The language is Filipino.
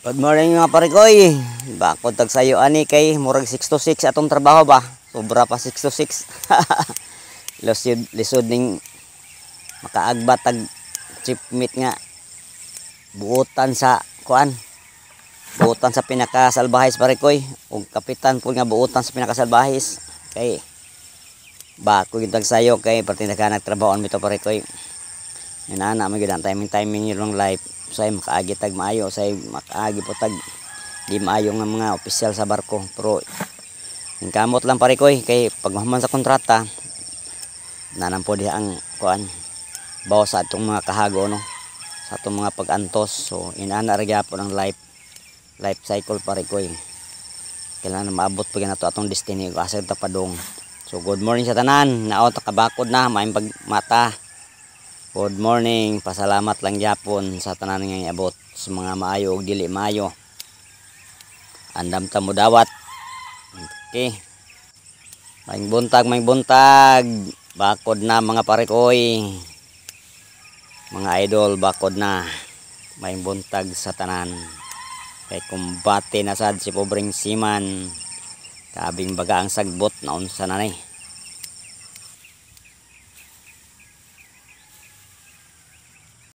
Good morning mga parikoy. Bakod tag sayo ani kay murag 6 to 6 atong trabaho ba. Sobra pa 6 to 6. Lisod ning makaagbat tag chip meat nga buotan sa kuan. Buotan sa pinakasalbahis parikoy. Ug kapitan pud nga buotan sa pinakasalbahis. Kay bakod tag sayo kay pertindakan nagtrabaho mito parikoy. Inana man gyud ang timing yung life. Say makaagi tag maayo, say makaagi po tag di maayo nga mga opisyal sa barko. Pero yung kamot lang parikoy kay pagmahuman sa kontrata nanan po diha ang kuan bawo sa atong mga kahago no, sa atong mga pag-antos. So inana ra gyapon ang life cycle parikoy. Kailangan maabot pa nato atong destiny asa ta padong. So good morning sa tanan, naot kabakod na maayong pagmata. Good morning, pasalamat lang gyapon sa tanan nga iabot sa mga maayo ug dili maayo. Andam ta mo dawat. Okay. Maing buntag, bakod na mga parikoy. Mga idol, bakod na. Maing buntag sa tanan. Kay kumbate na sad si pobreng siman. Kabing baga ang sagbot na unsa na ni.